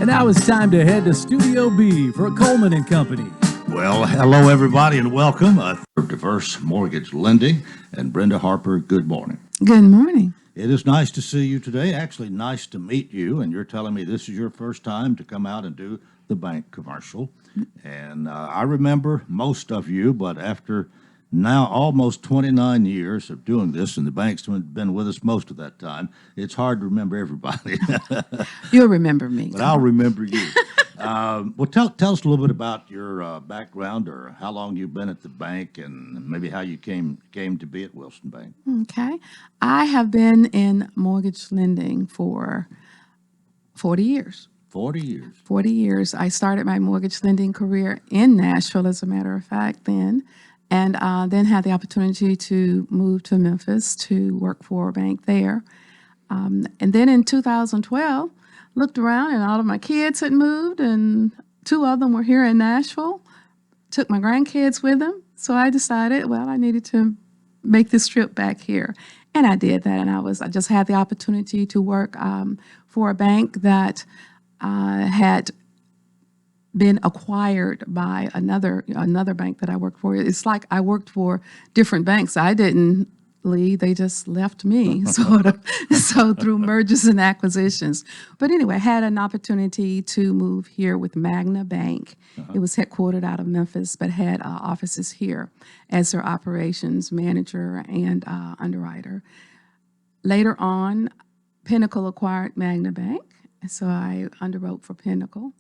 And now it's time to head to Studio B for Coleman and Company. Well, hello, everybody, and welcome for Diverse Mortgage Lending. And Brenda Harper, good morning. Good morning. It is nice to see you today. Actually, nice to meet you. And you're telling me this is your first time to come out and do the bank commercial. And I remember most of you, but after now almost 29 years of doing this, and the bank's been with us most of that time, it's hard to remember everybody. You'll remember me. But I'll remember you. Well, tell us a little bit about your background, or how long you've been at the bank, and maybe how you came to be at Wilson Bank. Okay. I have been in mortgage lending for 40 years. 40 years. 40 years. I started my mortgage lending career in Nashville, as a matter of fact, then, and then had the opportunity to move to Memphis to work for a bank there. And then in 2012, looked around and all of my kids had moved, and two of them were here in Nashville. Took my grandkids with them. So I decided, well, I needed to make this trip back here. And I did that, and I just had the opportunity to work for a bank that had been acquired by another bank that I worked for. It's like I worked for different banks. I didn't leave, they just left me, sort of. So through mergers and acquisitions. But anyway, I had an opportunity to move here with Magna Bank. It was headquartered out of Memphis, but had offices here as their operations manager and underwriter. Later on, Pinnacle acquired Magna Bank, so I underwrote for Pinnacle.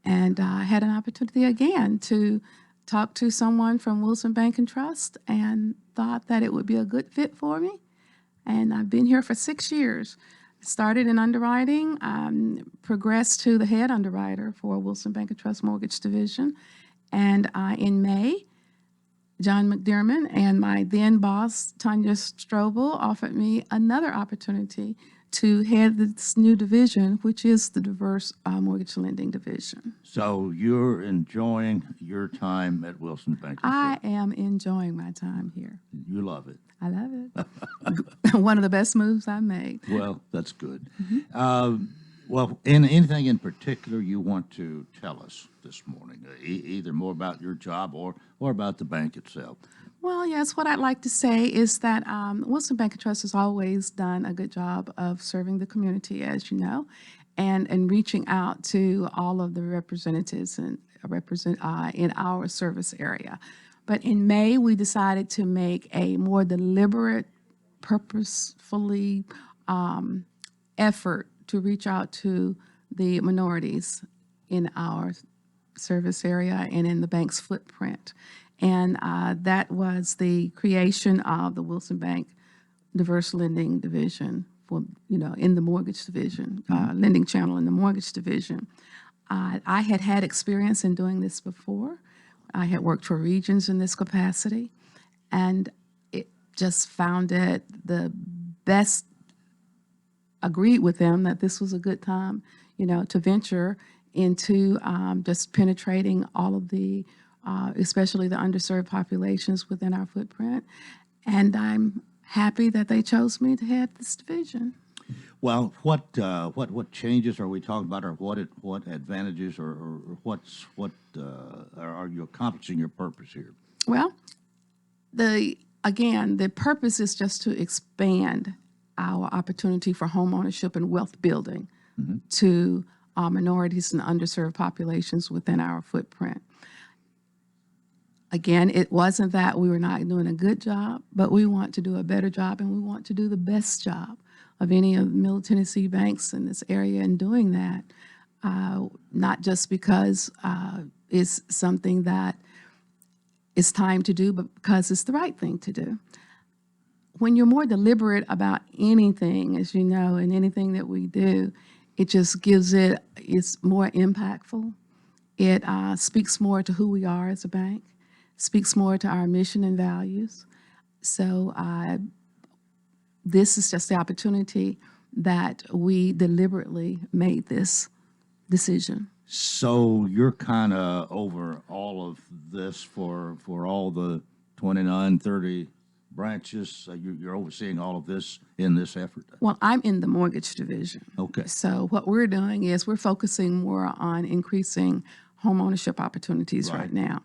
And I had an opportunity again to talk to someone from Wilson Bank and Trust, and thought that it would be a good fit for me. And I've been here for 6 years. Started in underwriting, progressed to the head underwriter for Wilson Bank and Trust Mortgage Division. And in May, John McDermott and my then boss, Tanya Strobel, offered me another opportunity to head this new division, which is the Diverse Mortgage Lending Division. So you're enjoying your time at Wilson Bank? I am enjoying my time here. You love it? I love it. One of the best moves I've made. Well, that's good. Well, anything in particular you want to tell us this morning, either more about your job or about the bank itself? Well, yes, what I'd like to say is that Wilson Bank and Trust has always done a good job of serving the community, as you know, and reaching out to all of the representatives in our service area. But in May, we decided to make a more deliberate, purposefully effort to reach out to the minorities in our service area and in the bank's footprint. And that was the creation of the Wilson Bank Diverse Lending Division in the mortgage division, lending channel in the mortgage division. I had experience in doing this before. I had worked for Regions in this capacity, and it just found it the best, agreed with them that this was a good time, to venture into just penetrating all of the especially the underserved populations within our footprint. And I'm happy that they chose me to head this division. Well, what changes are we talking about, or what advantages, or what are you accomplishing your purpose here? Well, the purpose is just to expand our opportunity for home ownership and wealth building to minorities and underserved populations within our footprint. Again, it wasn't that we were not doing a good job, but we want to do a better job, and we want to do the best job of any of the Middle Tennessee banks in this area in doing that, not just because it's something that it's time to do, but because it's the right thing to do. When you're more deliberate about anything, as you know, and anything that we do, it just it's more impactful. It speaks more to who we are as a bank, speaks more to our mission and values. So this is just the opportunity that we deliberately made this decision. So you're kind of over all of this for all the 29, 30 branches? You're overseeing all of this in this effort? Well, I'm in the mortgage division. Okay. So what we're doing is we're focusing more on increasing homeownership opportunities right now.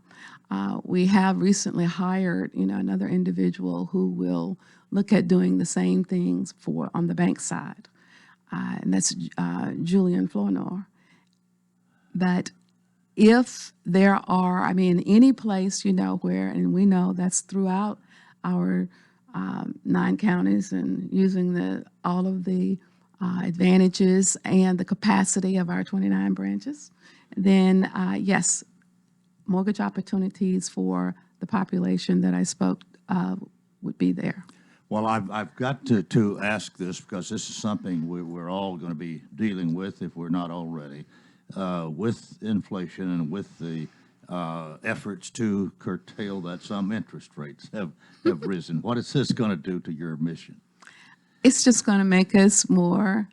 We have recently hired, another individual who will look at doing the same things on the bank side, and that's Julian Flournoy. But if there are, any place, where, and we know that's throughout our 9 counties and using all of the advantages and the capacity of our 29 branches, then yes, mortgage opportunities for the population that I spoke of would be there. Well, I've got to ask this because this is something we're all going to be dealing with if we're not already, with inflation and with the efforts to curtail that. Some interest rates have risen. What is this going to do to your mission? It's just going to make us more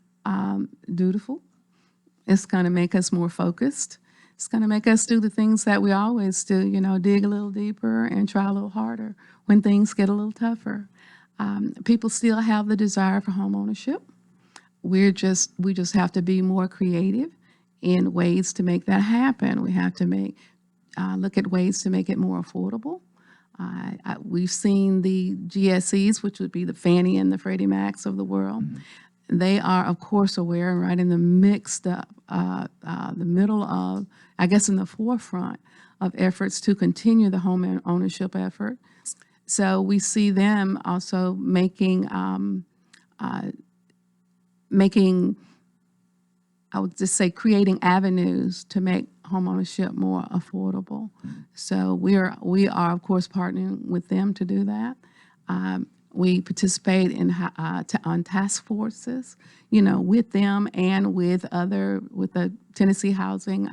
dutiful. It's going to make us more focused. It's going to make us do the things that we always do, dig a little deeper and try a little harder when things get a little tougher. People still have the desire for home ownership. We just have to be more creative in ways to make that happen. We have to look at ways to make it more affordable. We've seen the GSEs, which would be the Fannie and the Freddie Macs of the world. Mm-hmm. They are, of course, aware and right in the middle of, I guess, in the forefront of efforts to continue the home ownership effort. So we see them also making, I would just say, creating avenues to make homeownership more affordable. Mm-hmm. So we are, of course, partnering with them to do that. We participate on task forces, with them and with the Tennessee Housing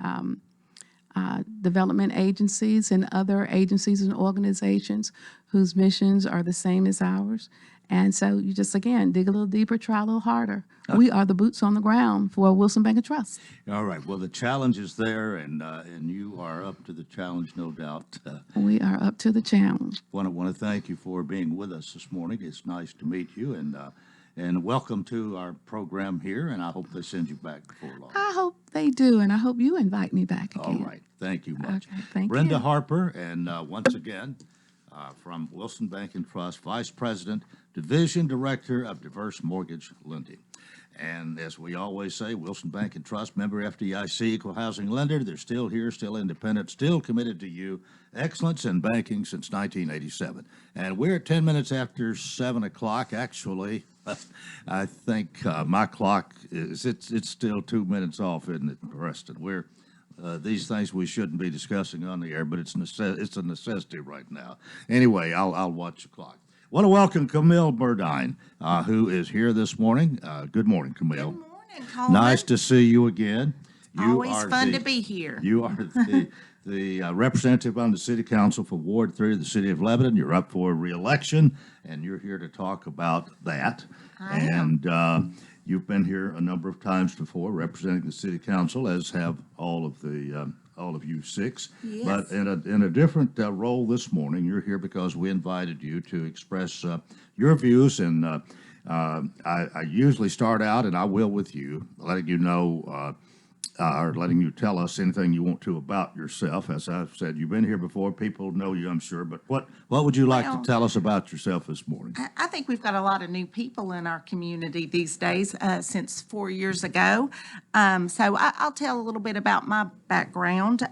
Development Agencies and other agencies and organizations whose missions are the same as ours. And so you just, again, dig a little deeper, try a little harder. We are the boots on the ground for Wilson Bank and Trust. All right. Well, the challenge is there, and you are up to the challenge, no doubt. We are up to the challenge. Want to thank you for being with us this morning. It's nice to meet you, and welcome to our program here, and I hope they send you back before long. I hope they do, and I hope you invite me back again. All right. Thank you much. Okay, thank Brenda you. Harper, and once again, from Wilson Bank and Trust, Vice President, Division Director of Diverse Mortgage Lending. And as we always say, Wilson Bank and Trust, member FDIC, equal housing lender. They're still here, still independent, still committed to you. Excellence in banking since 1987. And we're at 10 minutes after 7 o'clock. Actually, I think my clock it's still 2 minutes off, isn't it, Preston? We're these things we shouldn't be discussing on the air, but it's a necessity right now. Anyway, I'll watch the clock. Want to welcome Camille Burdine, who is here this morning. Good morning, Camille. Good morning, Coleman. Nice to see you again. Always fun to be here. You are the representative on the City Council for Ward 3 of the City of Lebanon. You're up for re-election, and you're here to talk about that. I am. You've been here a number of times before, representing the City Council, as have all of you 6. Yes. But in a different role this morning, you're here because we invited you to express your views. And I usually start out, and I will with you, letting you know or letting you tell us anything you want to about yourself. As I've said, you've been here before. People know you, I'm sure. But what would you like to tell us about yourself this morning? I think we've got a lot of new people in our community these days since 4 years ago. So I'll tell a little bit about my background.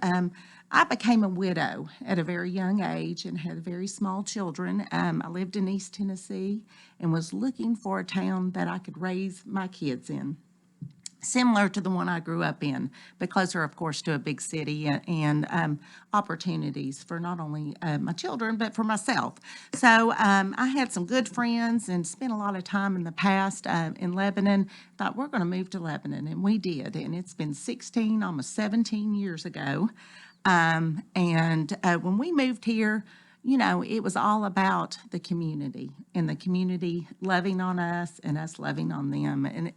I became a widow at a very young age and had very small children. I lived in East Tennessee and was looking for a town that I could raise my kids in, similar to the one I grew up in, but closer, of course, to a big city and opportunities for not only my children, but for myself. So I had some good friends and spent a lot of time in the past in Lebanon. Thought we're going to move to Lebanon, and we did. And it's been 16, almost 17 years ago. And when we moved here, it was all about the community and the community loving on us and us loving on them. And,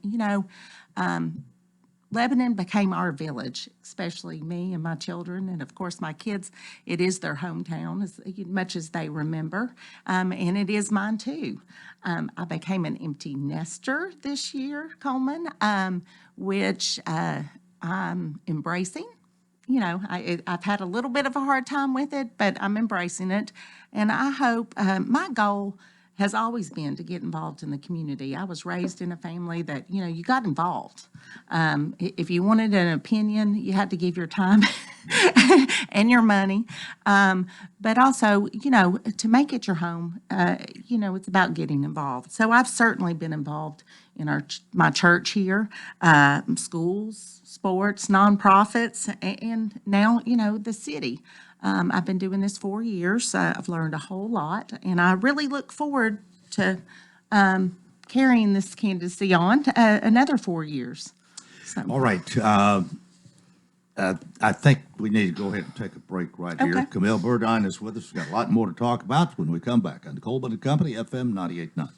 Lebanon became our village, especially me and my children, and of course my kids. It is their hometown as much as they remember, and it is mine too. I became an empty nester this year, Coleman, which I'm embracing. I've had a little bit of a hard time with it, but I'm embracing it. And I hope my goal has always been to get involved in the community. I was raised in a family that, you got involved. If you wanted an opinion, you had to give your time and your money. But also, to make it your home, it's about getting involved. So I've certainly been involved in my church here, schools, sports, nonprofits, and now, the city. I've been doing this 4 years. I've learned a whole lot, and I really look forward to carrying this candidacy on another 4 years. So, All right. I think we need to go ahead and take a break right here. Okay. Camille Burdine is with us. We've got a lot more to talk about when we come back on the Coleman and Company, FM 98.9.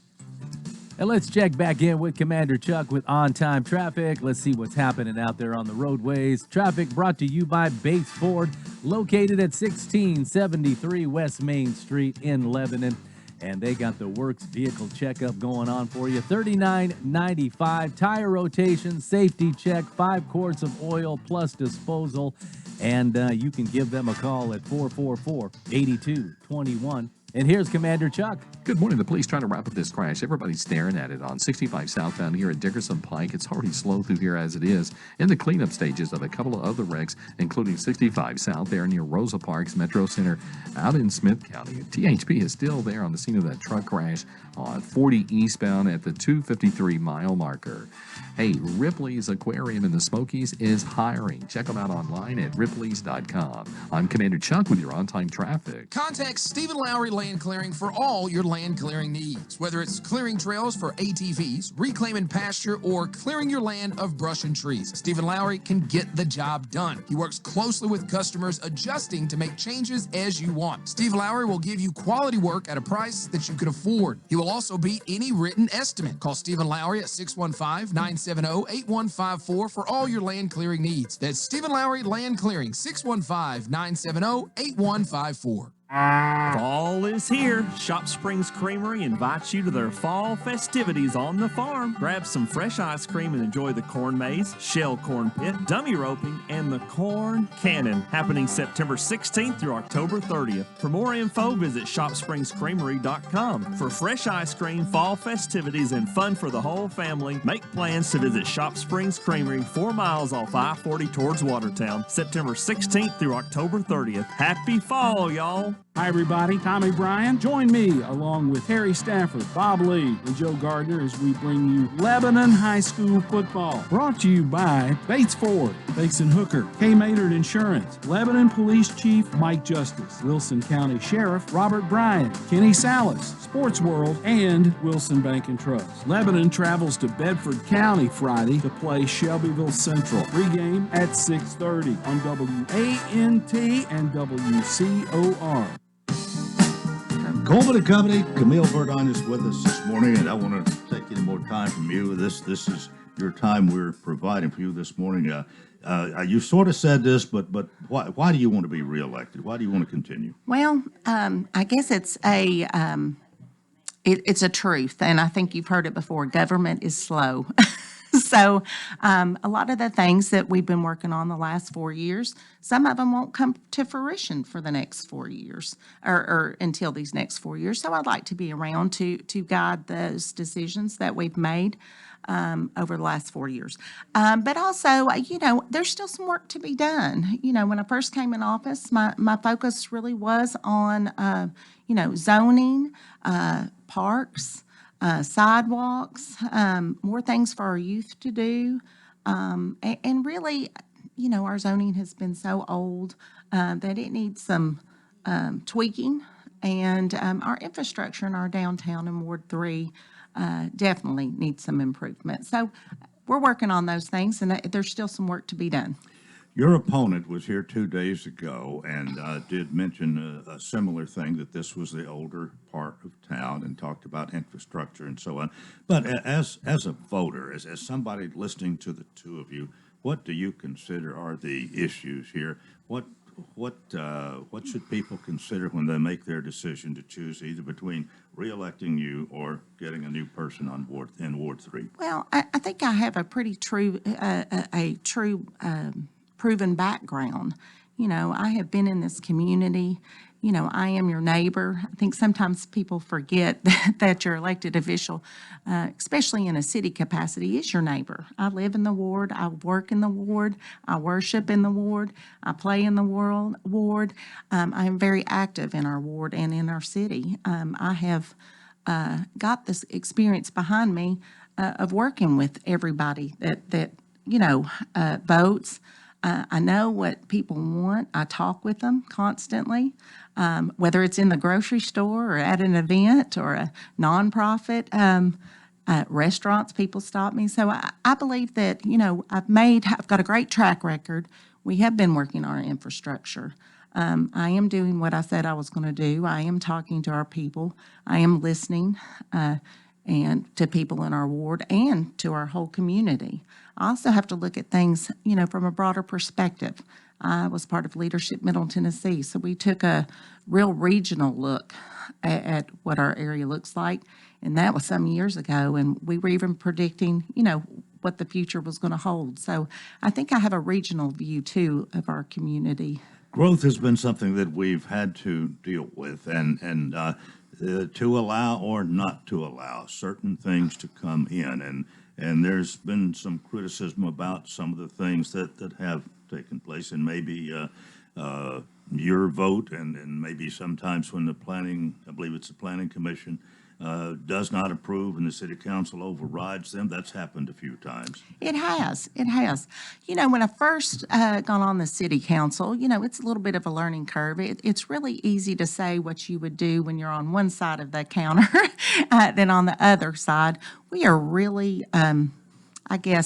And let's check back in with Commander Chuck with on-time traffic. Let's see what's happening out there on the roadways. Traffic brought to you by Bates Ford, located at 1673 West Main Street in Lebanon. And they got the Works vehicle checkup going on for you. $39.95, tire rotation, safety check, 5 quarts of oil plus disposal. And you can give them a call at 444-8221. And here's Commander Chuck. Good morning. The police trying to wrap up this crash. Everybody's staring at it on 65 southbound here at Dickerson Pike. It's already slow through here as it is. In the cleanup stages of a couple of other wrecks, including 65 south there near Rosa Parks Metro Center out in Smith County. THP is still there on the scene of that truck crash on 40 eastbound at the 253 mile marker. Hey, Ripley's Aquarium in the Smokies is hiring. Check them out online at ripleys.com. I'm Commander Chuck with your on-time traffic. Contact Stephen Lowry Land Clearing for all your land clearing needs. Whether it's clearing trails for ATVs, reclaiming pasture, or clearing your land of brush and trees, Stephen Lowry can get the job done. He works closely with customers, adjusting to make changes as you want. Steve Lowry will give you quality work at a price that you can afford. He will also beat any written estimate. Call Stephen Lowry at 615-970-8154 for all your land clearing needs. That's Stephen Lowry Land Clearing, 615-970-8154. Fall is here. Shop Springs Creamery invites you to their fall festivities on the farm. Grab some fresh ice cream and enjoy the corn maze, shell corn pit, dummy roping, and the corn cannon, happening September 16th through October 30th. For more info, visit shopspringscreamery.com. For fresh ice cream, fall festivities, and fun for the whole family, make plans to visit Shop Springs Creamery, 4 miles off I-40 towards Watertown, September 16th through October 30th. Happy fall, y'all! Hi, everybody. Tommy Bryan. Join me along with Harry Stafford, Bob Lee, and Joe Gardner as we bring you Lebanon High School football. Brought to you by Bates Ford, Bates & Hooker, K. Maynard Insurance, Lebanon Police Chief Mike Justice, Wilson County Sheriff Robert Bryan, Kenny Salas, Sports World, and Wilson Bank and Trust. Lebanon travels to Bedford County Friday to play Shelbyville Central. Pregame at 6:30 on WANT and WCOR. Coleman and Company, Camille Burdine is with us this morning, and I want to take any more time from you. This is your time we're providing for you this morning. You sort of said this, but why do you want to be reelected? Why do you want to continue? well, I guess it's it's a truth, and I think you've heard it before. Government is slow. So a lot of the things that we've been working on the last 4 years, some of them won't come to fruition for the next 4 years or until these next 4 years. So I'd like to be around to guide those decisions that we've made over the last 4 years. But also, there's still some work to be done. When I first came in office, my focus really was on, zoning, parks, sidewalks, more things for our youth to do. And really, our zoning has been so old that it needs some tweaking. And our infrastructure in our downtown in Ward 3 definitely needs some improvement. So we're working on those things, and there's still some work to be done. Your opponent was here 2 days ago and did mention a similar thing, that this was the older part of town, and talked about infrastructure and so on. But as a voter, as somebody listening to the two of you, what do you consider are the issues here? What should people consider when they make their decision to choose either between reelecting you or getting a new person on board in Ward 3? Well, I think I have a pretty true, proven background. You know, I have been in this community. You know, I am your neighbor. I think sometimes people forget that your elected official, especially in a city capacity, is your neighbor. I live in the ward. I work in the ward. I worship in the ward. I play in the ward. I am very active in our ward and in our city. I have got this experience behind me of working with everybody that votes. I know what people want. I talk with them constantly, whether it's in the grocery store or at an event or a nonprofit. Restaurants, people stop me. So I believe that, I've got a great track record. We have been working on our infrastructure. I am doing what I said I was going to do. I am talking to our people. I am listening and to people in our ward and to our whole community. I also have to look at things, from a broader perspective. I was part of Leadership Middle Tennessee, so we took a real regional look at what our area looks like, and that was some years ago, and we were even predicting, what the future was going to hold. So I think I have a regional view, too, of our community. Growth has been something that we've had to deal with, and to allow or not to allow certain things to come in, and there's been some criticism about some of the things that have taken place, and maybe your vote, and maybe sometimes when I believe it's the planning commission, does not approve and the city council overrides them. That's happened a few times. It has. When I first got on the city council, it's a little bit of a learning curve. It's really easy to say what you would do when you're on one side of the counter than on the other side. We are really,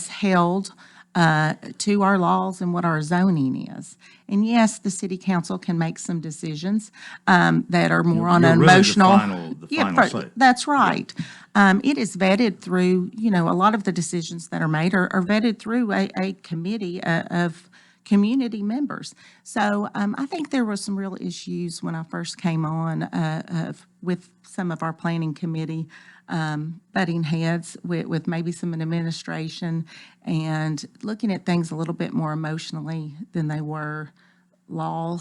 held to our laws and what our zoning is. And yes, the city council can make some decisions that are more on an You're really emotional. the final say. That's right. It is vetted through, a lot of the decisions that are made are vetted through a committee of community members. So I think there were some real issues when I first came on with some of our planning committee butting heads with maybe some administration and looking at things a little bit more emotionally than they were law,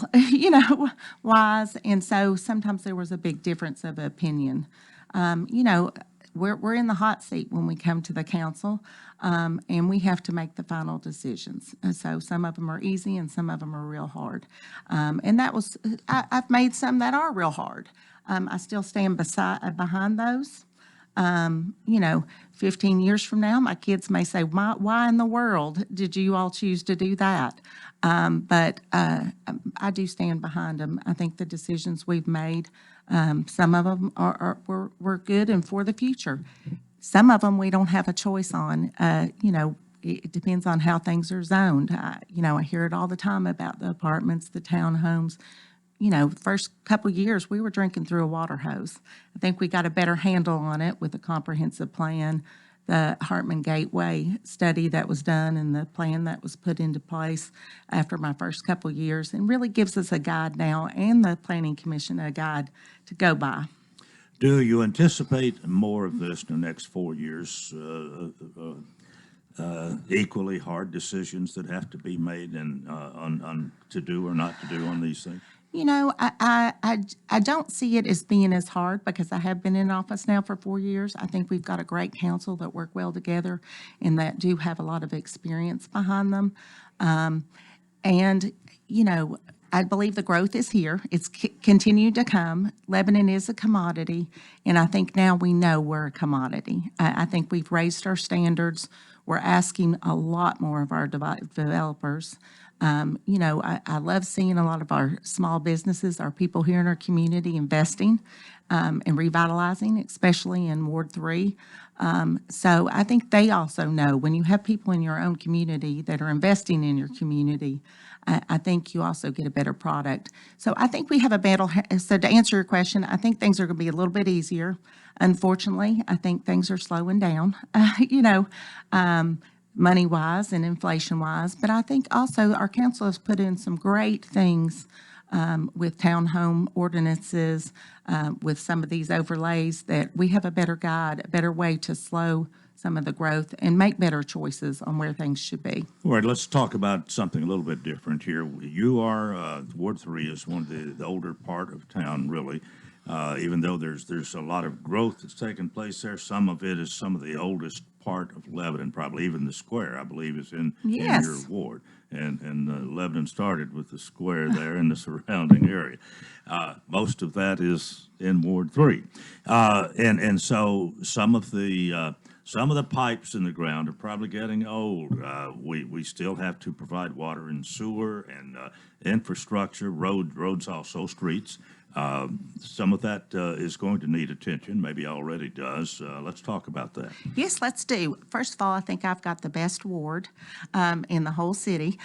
wise. And so sometimes there was a big difference of opinion. We're in the hot seat when we come to the council, and we have to make the final decisions. And so some of them are easy and some of them are real hard. And I've made some that are real hard. I still stand behind those. 15 years from now, my kids may say, why in the world did you all choose to do that? But I do stand behind them. I think the decisions we've made, some of them were good and for the future. Some of them we don't have a choice on. It depends on how things are zoned. I hear it all the time about the apartments, the townhomes. First couple years, we were drinking through a water hose. I think we got a better handle on it with the comprehensive plan, the Hartman Gateway study that was done, and the plan that was put into place after my first couple years, and really gives us a guide now, and the Planning Commission a guide to go by. Do you anticipate more of this in the next 4 years? Equally hard decisions that have to be made and on to do or not to do on these things? I don't see it as being as hard because I have been in office now for 4 years. I think we've got a great council that work well together and that do have a lot of experience behind them. I believe the growth is here. It's continued to come. Lebanon is a commodity, and I think now we know we're a commodity. I think we've raised our standards. We're asking a lot more of our developers. I love seeing a lot of our small businesses, our people here in our community investing and revitalizing, especially in Ward 3. So I think they also know when you have people in your own community that are investing in your community, I think you also get a better product. So I think we have a battle. So to answer your question, I think things are going to be a little bit easier. Unfortunately, I think things are slowing down, money-wise and inflation-wise. But I think also our council has put in some great things with townhome ordinances, with some of these overlays, that we have a better guide, a better way to slow some of the growth and make better choices on where things should be. All right, let's talk about something a little bit different here. You are, Ward 3 is one of the older part of town, really. Even though there's a lot of growth that's taking place there, some of it is some of the oldest part of Lebanon, probably even the square, I believe, is in Yes. your ward. And Lebanon started with the square there in the surrounding area. Most of that is in Ward 3. And so some of the pipes in the ground are probably getting old. We still have to provide water and sewer and infrastructure, roads also, streets. Some of that is going to need attention, maybe already does. Let's talk about that. Yes, let's do. First of all, I think I've got the best ward in the whole city.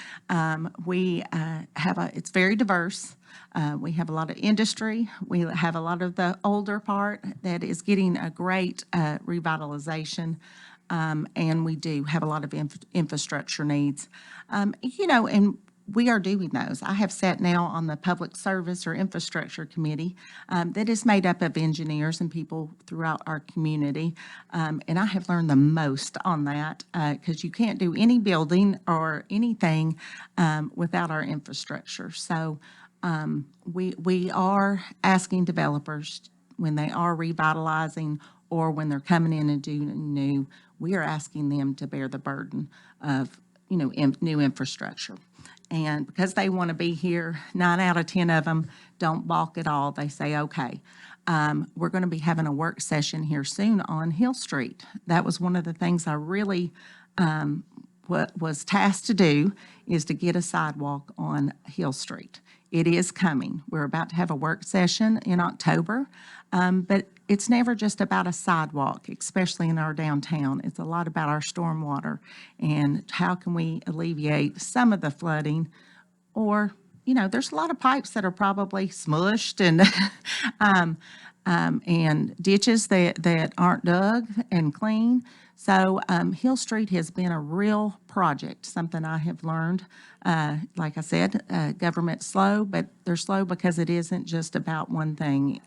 We it's very diverse. We have a lot of industry. We have a lot of the older part that is getting a great revitalization. And we do have a lot of infrastructure needs. And we are doing those. I have sat now on the Public Service or Infrastructure Committee that is made up of engineers and people throughout our community. And I have learned the most on that because you can't do any building or anything without our infrastructure. So we are asking developers when they are revitalizing or when they're coming in and doing new, we are asking them to bear the burden of new infrastructure. And because they want to be here, 9 out of 10 of them don't balk at all. They say, okay, we're going to be having a work session here soon on Hill Street. That was one of the things I really was tasked to do, is to get a sidewalk on Hill Street. It is coming. We're about to have a work session in October, but it's never just about a sidewalk, especially in our downtown. It's a lot about our stormwater and how can we alleviate some of the flooding, or, there's a lot of pipes that are probably smushed and ditches that aren't dug and clean. So Hill Street has been a real project, something I have learned. Like I said, government's slow, but they're slow because it isn't just about one thing.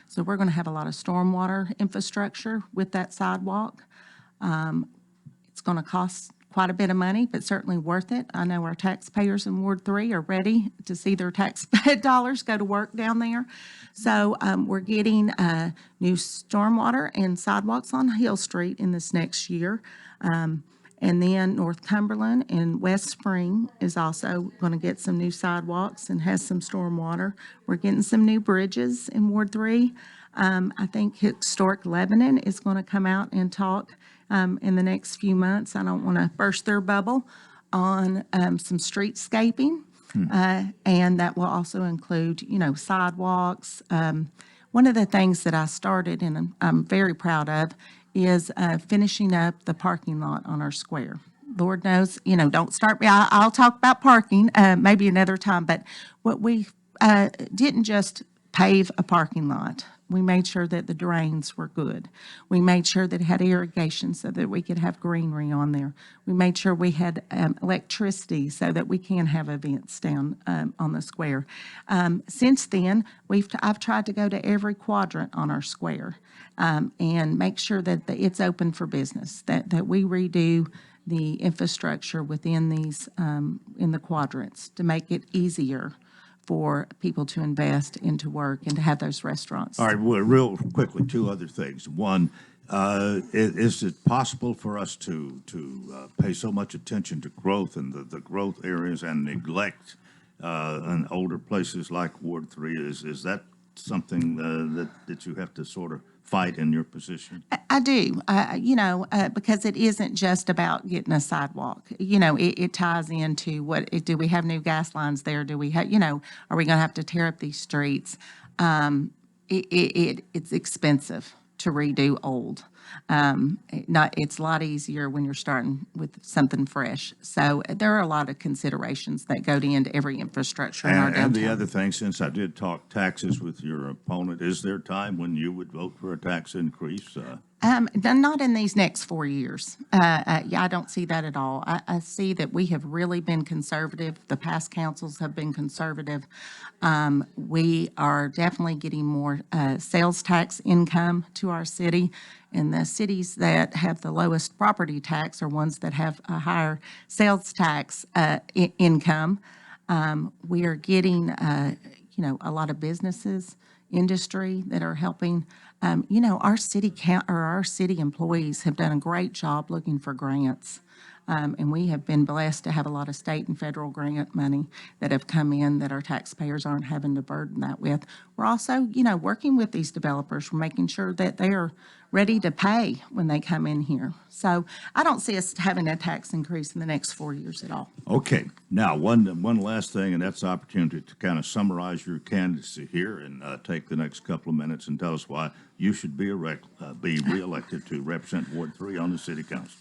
So we're going to have a lot of stormwater infrastructure with that sidewalk. It's going to cost quite a bit of money, but certainly worth it. I know our taxpayers in Ward 3 are ready to see their tax dollars go to work down there. So we're getting new stormwater and sidewalks on Hill Street in this next year. And then North Cumberland and West Spring is also going to get some new sidewalks and has some stormwater. We're getting some new bridges in Ward 3. I think Historic Lebanon is going to come out and talk in the next few months. I don't want to burst their bubble on some streetscaping. And that will also include, sidewalks. One of the things that I started, and I'm very proud of, is finishing up the parking lot on our square. Lord knows, don't start me. I'll talk about parking maybe another time, but what we didn't just pave a parking lot. We made sure that the drains were good. We made sure that it had irrigation so that we could have greenery on there. We made sure we had electricity so that we can have events down on the square. Since then, I've tried to go to every quadrant on our square and make sure that it's open for business, that we redo the infrastructure within these, in the quadrants, to make it easier for people to invest into work and to have those restaurants. All right, well, real quickly, 2 other things. One, is it possible for us to pay so much attention to growth and the growth areas and neglect in older places like Ward 3? Is that something that you have to sort of fight in your position? I do, because it isn't just about getting a sidewalk. It ties into do we have new gas lines there? Do we have, are we going to have to tear up these streets? It's expensive to redo old. It's a lot easier when you're starting with something fresh. So there are a lot of considerations that go into every infrastructure in our downtown. And the other thing, since I did talk taxes with your opponent, is there a time when you would vote for a tax increase? Not in these next 4 years. Yeah, I don't see that at all. I see that we have really been conservative. The past councils have been conservative. We are definitely getting more sales tax income to our city. And the cities that have the lowest property tax are ones that have a higher sales tax income. We are getting, a lot of businesses, industry that are helping. Our city employees have done a great job looking for grants. And we have been blessed to have a lot of state and federal grant money that have come in that our taxpayers aren't having to burden that with. We're also, working with these developers. We're making sure that they are ready to pay when they come in here. So I don't see us having a tax increase in the next 4 years at all. Okay, now, one last thing, and that's the opportunity to kind of summarize your candidacy here and take the next couple of minutes and tell us why you should be reelected to represent Ward 3 on the city council.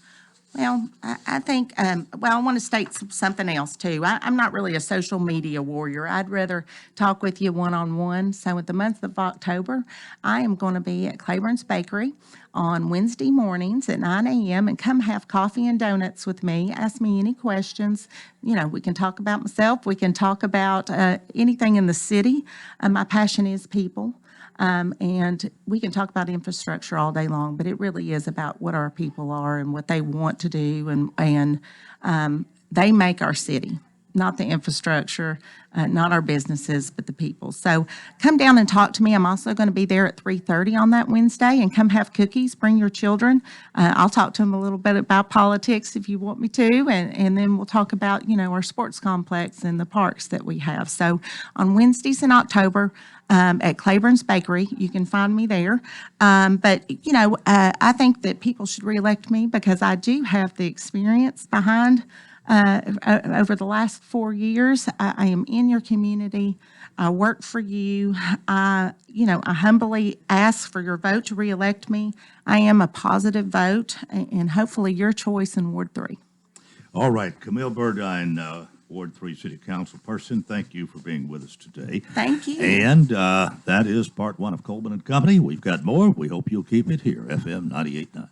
Well, I think, I want to state something else too. I'm not really a social media warrior. I'd rather talk with you one-on-one. So at the month of October, I am going to be at Claiborne's Bakery on Wednesday mornings at 9 a.m. and come have coffee and donuts with me. Ask me any questions. We can talk about myself. We can talk about anything in the city. My passion is people. And we can talk about infrastructure all day long, but it really is about what our people are and what they want to do, and they make our city, not the infrastructure, not our businesses, but the people. So come down and talk to me. I'm also going to be there at 3:30 on that Wednesday, and come have cookies. Bring your children. I'll talk to them a little bit about politics if you want me to, and then we'll talk about, our sports complex and the parks that we have. So on Wednesdays in October, at Claiborne's Bakery, you can find me there. But I think that people should reelect me because I do have the experience behind over the last 4 years. I am in your community. I work for you. I humbly ask for your vote to reelect me. I am a positive vote, and hopefully your choice in Ward 3. All right, Camille Burdine, Ward 3 City Council person, thank you for being with us today. Thank you. And that is part one of Coleman and Company. We've got more. We hope you'll keep it here, FM 98.9.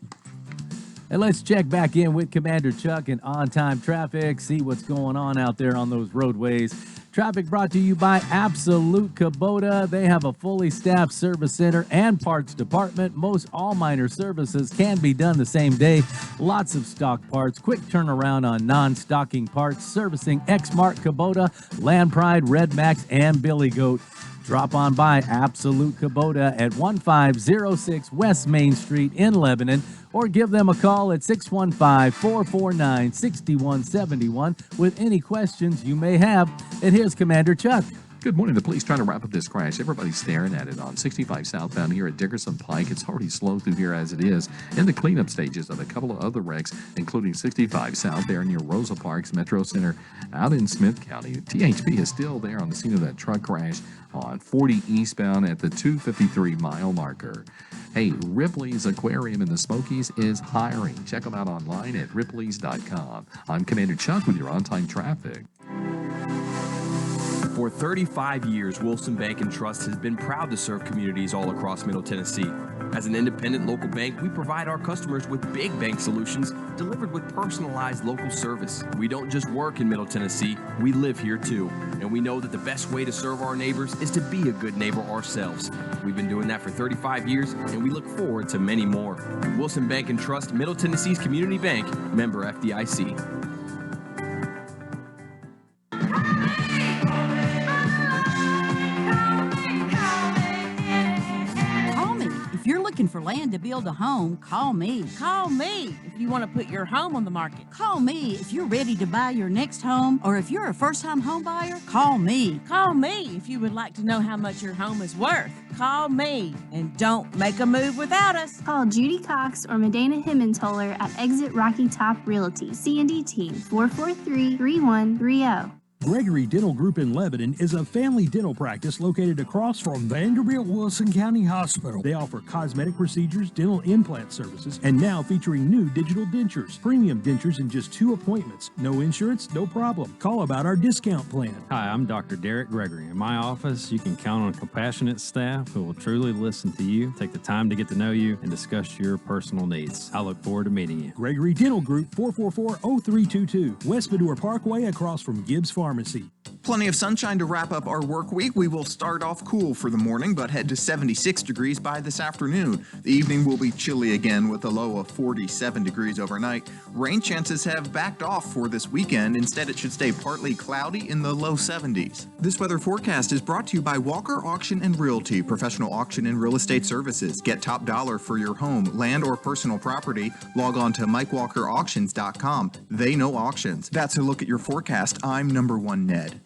And let's check back in with Commander Chuck and on-time traffic, see what's going on out there on those roadways. Traffic brought to you by Absolute Kubota. They have a fully staffed service center and parts department. Most all minor services can be done the same day. Lots of stock parts, quick turnaround on non-stocking parts, servicing Exmark Kubota, Land Pride, Red Max, and Billy Goat. Drop on by Absolute Kubota at 1506 West Main Street in Lebanon, or give them a call at 615-449-6171 with any questions you may have. And here's Commander Chuck. Good morning. The police trying to wrap up this crash. Everybody's staring at it on 65 southbound here at Dickerson Pike. It's already slow through here as it is. In the cleanup stages of a couple of other wrecks, including 65 south there near Rosa Parks Metro Center out in Smith County. THP is still there on the scene of that truck crash on 40 eastbound at the 253 mile marker. Hey, Ripley's Aquarium in the Smokies is hiring. Check them out online at ripleys.com. I'm Commander Chuck with your on-time traffic. For 35 years, Wilson Bank and Trust has been proud to serve communities all across Middle Tennessee. As an independent local bank, we provide our customers with big bank solutions delivered with personalized local service. We don't just work in Middle Tennessee, we live here too. And we know that the best way to serve our neighbors is to be a good neighbor ourselves. We've been doing that for 35 years, and we look forward to many more. Wilson Bank and Trust, Middle Tennessee's community bank, member FDIC. Looking for land to build a home, call me. Call me if you want to put your home on the market. Call me if you're ready to buy your next home, or if you're a first-time home buyer, call me. Call me if you would like to know how much your home is worth. Call me, and don't make a move without us. Call Judy Cox or Medina Himmentoller at Exit Rocky Top Realty. C&D Team 443-3130. Gregory Dental Group in Lebanon is a family dental practice located across from Vanderbilt Wilson County Hospital. They offer cosmetic procedures, dental implant services, and now featuring new digital dentures. Premium dentures in just 2 appointments. No insurance, no problem. Call about our discount plan. Hi, I'm Dr. Derek Gregory. In my office, you can count on compassionate staff who will truly listen to you, take the time to get to know you, and discuss your personal needs. I look forward to meeting you. Gregory Dental Group, 444-0322, West Medora Parkway across from Gibbs Pharmacy. Plenty of sunshine to wrap up our work week. We will start off cool for the morning, but head to 76 degrees by this afternoon. The evening will be chilly again with a low of 47 degrees overnight. Rain chances have backed off for this weekend. Instead, it should stay partly cloudy in the low 70s. This weather forecast is brought to you by Walker Auction and Realty, professional auction and real estate services. Get top dollar for your home, land, or personal property. Log on to MikeWalkerAuctions.com. They know auctions. That's a look at your forecast. I'm number 1 Ned.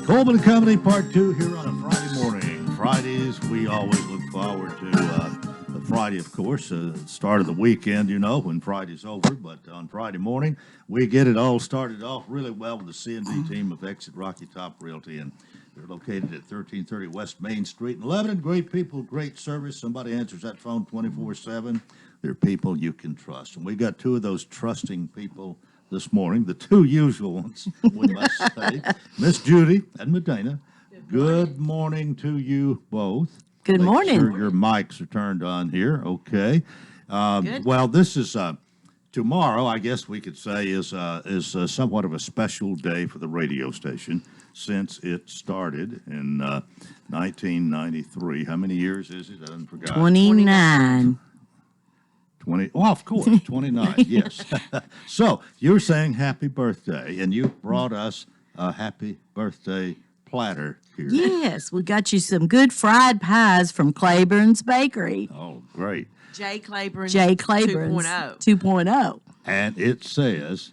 Coleman and Company, Part 2 here on a Friday morning. Fridays, we always look forward to the Friday, of course, start of the weekend, you know, when Friday's over. But on Friday morning, we get it all started off really well with the C&D team of Exit Rocky Top Realty. And they're located at 1330 West Main Street in Lebanon. Great people, great service. Somebody answers that phone 24/7. They're people you can trust. And we got 2 of those trusting people this morning, the 2 usual ones, we must say. Miss Judy and Medina, good morning to you both. Good morning. Sure your mics are turned on here, okay. Well, this is, tomorrow, I guess we could say, is somewhat of a special day for the radio station since it started in 1993. How many years is it? I didn't forget. 29. 20, oh, of course, 29, yes. So you're saying happy birthday, and you brought us a happy birthday platter here. Yes, we got you some good fried pies from Claiborne's Bakery. Oh, great. J. Claiborne's 2.0. 2.0. And it says,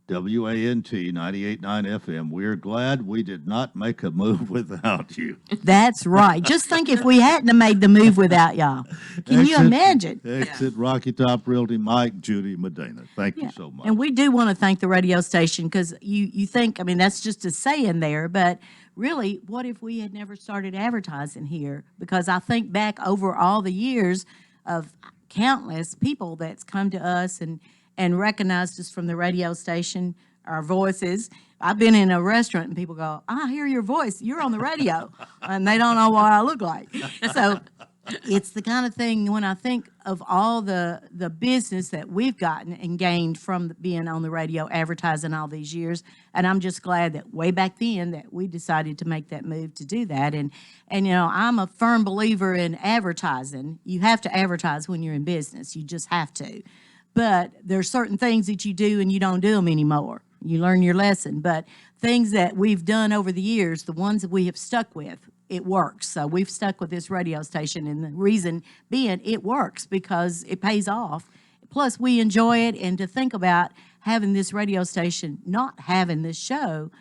WANT 98.9 FM, we're glad we did not make a move without you. That's right. Just think if we hadn't have made the move without y'all. Can you imagine? Exit Rocky Top Realty, Mike, Judy, Medina. Thank you so much. And we do want to thank the radio station because you think, I mean, that's just a saying there, but really, what if we had never started advertising here? Because I think back over all the years of countless people that's come to us and recognized us from the radio station, our voices. I've been in a restaurant and people go, I hear your voice, you're on the radio, and they don't know what I look like. So it's the kind of thing when I think of all the business that we've gotten and gained from being on the radio advertising all these years, and I'm just glad that way back then that we decided to make that move to do that. And you know, I'm a firm believer in advertising. You have to advertise when you're in business. You just have to. But there's certain things that you do and you don't do them anymore. You learn your lesson. But things that we've done over the years, the ones that we have stuck with, it works. So we've stuck with this radio station, and the reason being it works because it pays off. Plus, we enjoy it, and to think about having this radio station, not having this show,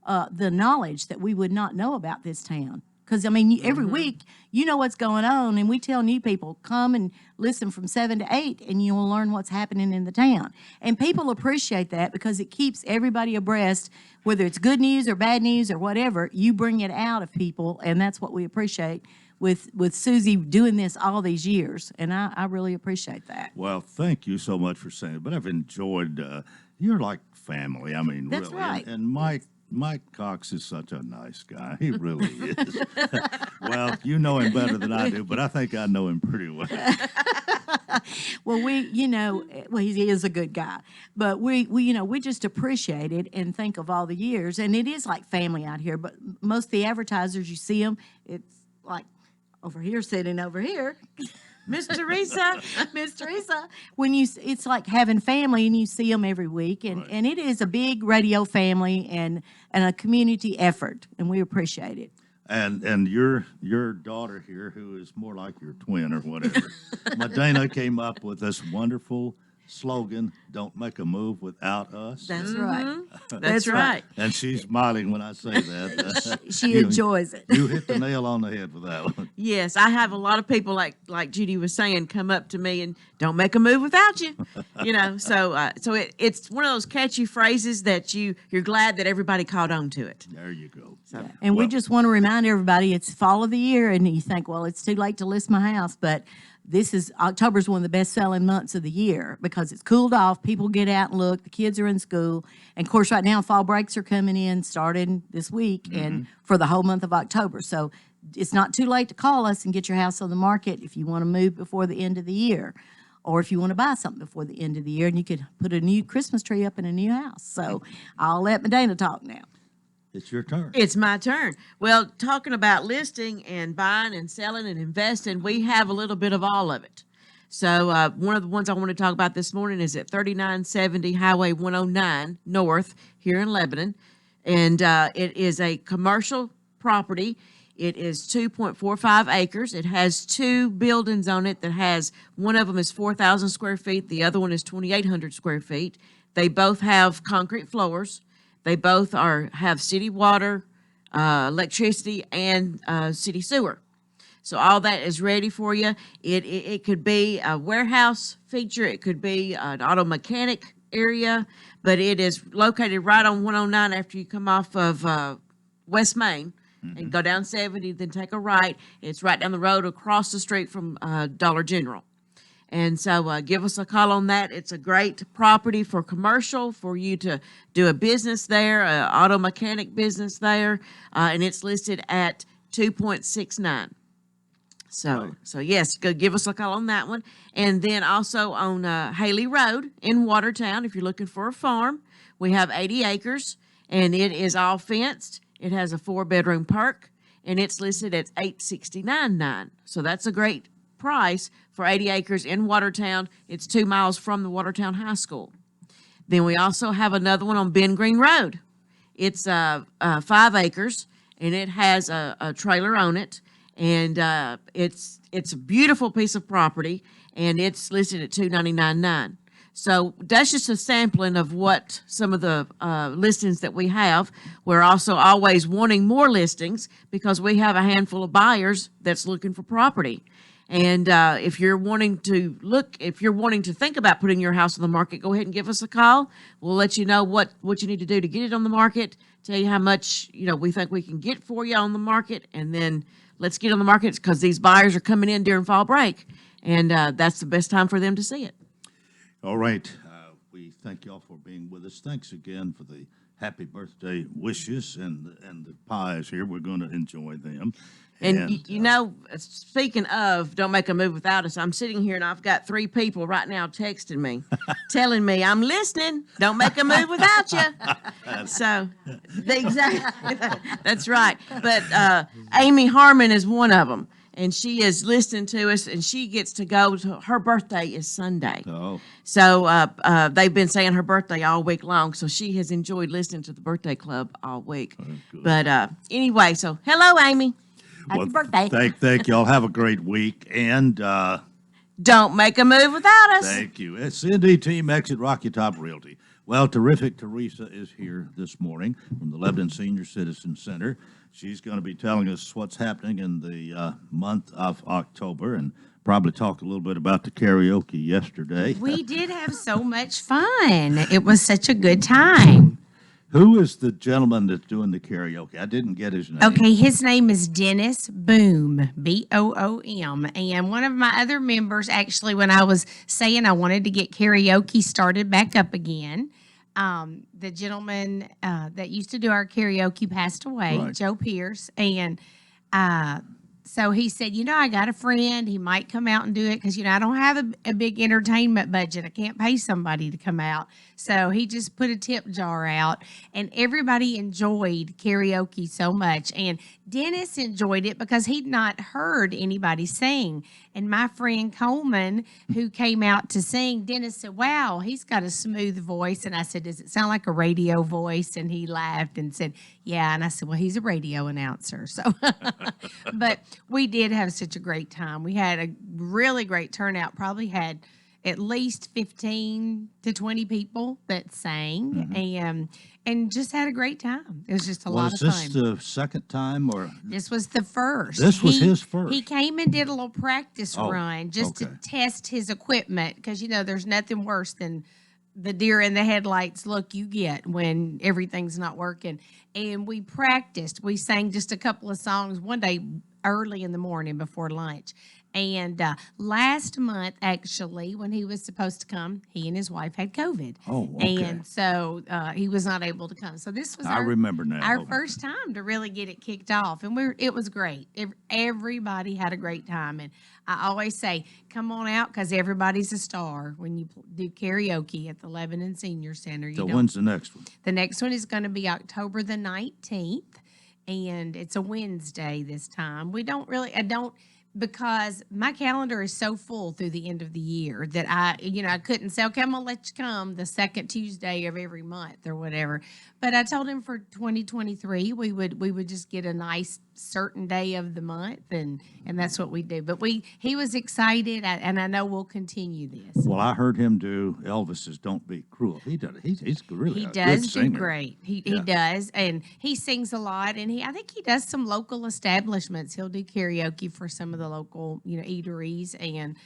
the knowledge that we would not know about this town. Because, I mean, every week, you know what's going on, and we tell new people, come and listen from 7 to 8, and you will learn what's happening in the town. And people appreciate that because it keeps everybody abreast, whether it's good news or bad news or whatever, you bring it out of people, and that's what we appreciate with Susie doing this all these years, and I really appreciate that. Well, thank you so much for saying it, but I've enjoyed, you're like family, I mean, That's really. right. And Mike Cox is such a nice guy. He really is. Well, you know him better than I do, but I think I know him pretty well. Well, he is a good guy, but we just appreciate it and think of all the years, and it is like family out here. But most of the advertisers, you see them, it's like over here, sitting over here. Miss Teresa. Miss Teresa, it's like having family, and you see them every week, and it is a big radio family and a community effort, and we appreciate it. And your daughter here, who is more like your twin or whatever, Medina, came up with this wonderful slogan, "Don't make a move without us." That's right. That's right. And she's smiling when I say that. She You- enjoys it. You hit the nail on the head with that one. Yes, I have a lot of people like Judy was saying come up to me and don't make a move without you. It's one of those catchy phrases that you're glad that everybody caught on to it. There you go. So And we Well- just want to remind everybody it's fall of the year, and you think, well, it's too late to list my house, but October's one of the best selling months of the year because it's cooled off. People get out and look. The kids are in school, and of course, right now fall breaks are coming in, starting this week, and for the whole month of October. So it's not too late to call us and get your house on the market if you want to move before the end of the year, or if you want to buy something before the end of the year, and you could put a new Christmas tree up in a new house. So I'll let Medina talk now. It's your turn. it's my turn. Well, talking about listing and buying and selling and investing, we have a little bit of all of it. So one of the ones I want to talk about this morning is at 3970 Highway 109 North here in Lebanon. And it is a commercial property. It is 2.45 acres. It has two buildings on it that has, one of them is 4,000 square feet. The other one is 2,800 square feet. They both have concrete floors. They both have city water, electricity, and city sewer. So all that is ready for you. It could be a warehouse feature. It could be an auto mechanic area, but it is located right on 109 after you come off of West Main and go down 70, then take a right. It's right down the road across the street from Dollar General. And so give us a call on that. It's a great property for commercial, for you to do a business there, an auto mechanic business there, and it's listed at 2.69. So yes, go give us a call on that one. And then also on Haley Road in Watertown, if you're looking for a farm, we have 80 acres, and it is all fenced. It has a 4-bedroom perk, and it's listed at $869.9. So that's a great price for 80 acres in Watertown. It's 2 miles from the Watertown High School. Then we also have another one on Ben Green Road. It's 5 acres, and it has a trailer on it, and it's a beautiful piece of property, and it's listed at $299.9. So that's just a sampling of what some of the listings that we have. We're also always wanting more listings because we have a handful of buyers that's looking for property. And if you're wanting to think about putting your house on the market, go ahead and give us a call. We'll let you know what you need to do to get it on the market, tell you how much we think we can get for you on the market, and then let's get on the market because these buyers are coming in during fall break, and that's the best time for them to see it. All right. We thank y'all for being with us. Thanks again for the happy birthday wishes and the pies here. We're going to enjoy them. And speaking of don't make a move without us, I'm sitting here and I've got 3 people right now texting me, telling me I'm listening. Don't make a move without you. So, exactly, that's right. But Amy Harmon is one of them, and she is listening to us, and she gets to go to her birthday is Sunday. Oh. So they've been saying her birthday all week long, so she has enjoyed listening to the birthday club all week. But anyway, so hello, Amy. Happy birthday. Thank y'all. Have a great week. And don't make a move without us. Thank you. It's Cindy Team Exit Rocky Top Realty. Well, terrific Teresa is here this morning from the Lebanon Senior Citizen Center. She's going to be telling us what's happening in the month of October and probably talk a little bit about the karaoke yesterday. We did have so much fun. It was such a good time. Who is the gentleman that's doing the karaoke? I didn't get his name. Okay, his name is Dennis Boom, Boom. And one of my other members, actually, when I was saying I wanted to get karaoke started back up again, the gentleman that used to do our karaoke passed away, Right. Joe Pierce. And so he said, I got a friend. He might come out and do it because, I don't have a big entertainment budget. I can't pay somebody to come out. So he just put a tip jar out, and everybody enjoyed karaoke so much. And Dennis enjoyed it because he'd not heard anybody sing. And my friend Coleman, who came out to sing, Dennis said, wow, he's got a smooth voice. And I said, does it sound like a radio voice? And he laughed and said, yeah. And I said, well, he's a radio announcer. So, but we did have such a great time. We had a really great turnout, probably had at least 15 to 20 people that sang and just had a great time. It was just a lot of fun. Was this the second time or? This was the first. This was his first. He came and did a little practice run just to test his equipment because, there's nothing worse than the deer in the headlights look you get when everything's not working. And we practiced. We sang just a couple of songs one day early in the morning before lunch. And last month, actually, when he was supposed to come, he and his wife had COVID. Oh, okay. And so he was not able to come. So this was I remember now. our first time to really get it kicked off. And it was great. Everybody had a great time. And I always say, come on out because everybody's a star when you do karaoke at the Lebanon Senior Center. So when's the next one? The next one is going to be October the 19th. And it's a Wednesday this time. Because my calendar is so full through the end of the year that I couldn't say, okay, I'm going to let you come the second Tuesday of every month or whatever. But I told him for 2023, we would just get a nice certain day of the month, and that's what we do. But he was excited, and I know we'll continue this. Well, I heard him do Elvis's "Don't Be Cruel." He does. He's really he a does good singer. do great. He does, and he sings a lot. And I think he does some local establishments. He'll do karaoke for some of the local eateries, and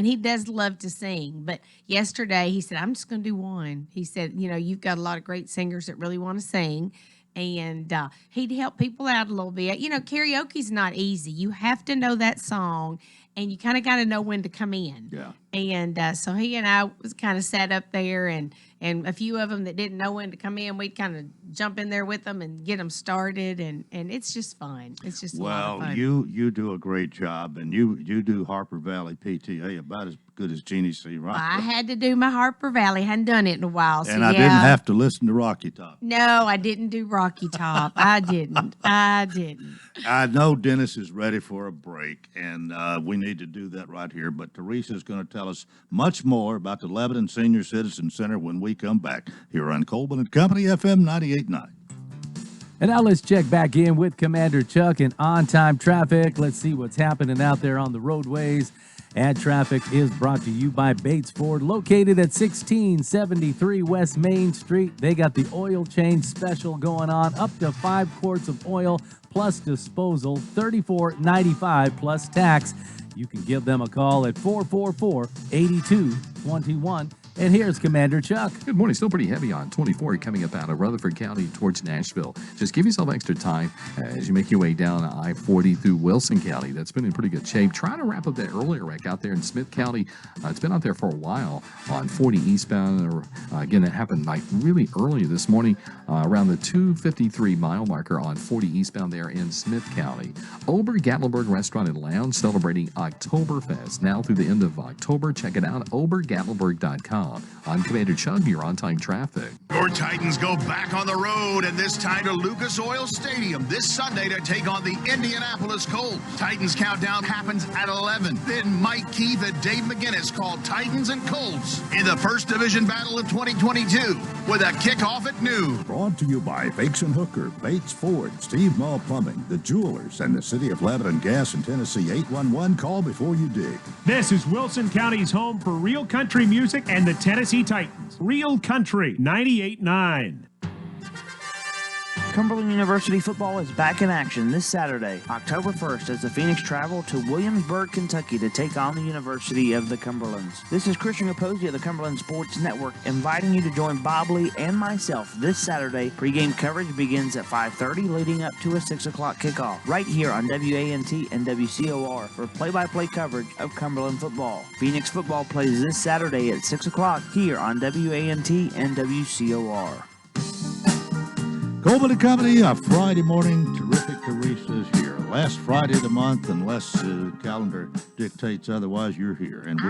he does love to sing. But yesterday he said, "I'm just going to do one." He said, "You've got a lot of great singers that really want to sing." And he'd help people out a little bit. Karaoke's not easy. You have to know that song, and you kind of got to know when to come in. Yeah. And so he and I was kind of sat up there, and a few of them that didn't know when to come in, we'd kind of jump in there with them and get them started, and it's just fun. It's just a lot of fun. Well, you do a great job, and you do Harper Valley PTA about as good as Jeannie C. Rock. I had to do my Harper Valley. Hadn't done it in a while. So and I didn't have to listen to Rocky Top. No, I didn't do Rocky Top. I didn't. I know Dennis is ready for a break, and we need to do that right here. But Teresa's going to tell us much more about the Lebanon Senior Citizen Center when we come back here on Coleman and Company, FM 98.9. And now let's check back in with Commander Chuck in on-time traffic. Let's see what's happening out there on the roadways. And traffic is brought to you by Bates Ford, located at 1673 West Main Street. They got the oil change special going on, up to 5 quarts of oil plus disposal, $34.95 plus tax. You can give them a call at 444-8221. And here's Commander Chuck. Good morning. Still pretty heavy on 24 coming up out of Rutherford County towards Nashville. Just give yourself extra time as you make your way down I-40 through Wilson County. That's been in pretty good shape. Trying to wrap up that earlier wreck out there in Smith County. It's been out there for a while on 40 eastbound. Again, that happened really early this morning around the 253 mile marker on 40 eastbound there in Smith County. Ober-Gatlinburg Restaurant and Lounge celebrating Oktoberfest now through the end of October. Check it out, obergatlinburg.com. I'm Commander Chug, you're on-time traffic. Your Titans go back on the road, and this time to Lucas Oil Stadium this Sunday to take on the Indianapolis Colts. Titans countdown happens at 11. Then Mike Keith and Dave McGinnis call Titans and Colts in the First Division Battle of 2022 with a kickoff at noon. Brought to you by Fakes and Hooker, Bates Ford, Steve Mall Plumbing, the Jewelers, and the City of Lebanon Gas in Tennessee. 811, call before you dig. This is Wilson County's home for real country music and the Tennessee Titans. Real Country 98.9. Cumberland University football is back in action this Saturday, October 1st, as the Phoenix travel to Williamsburg, Kentucky to take on the University of the Cumberlands. This is Christian Opposey of the Cumberland Sports Network inviting you to join Bob Lee and myself this Saturday. Pre-game coverage begins at 5:30, leading up to a 6 o'clock kickoff, right here on WANT and WCOR for play-by-play coverage of Cumberland football. Phoenix football plays this Saturday at 6 o'clock here on WANT and WCOR. Coleman and Company, a Friday morning. Terrific Teresa's here. Last Friday of the month, unless the calendar dictates otherwise, you're here. And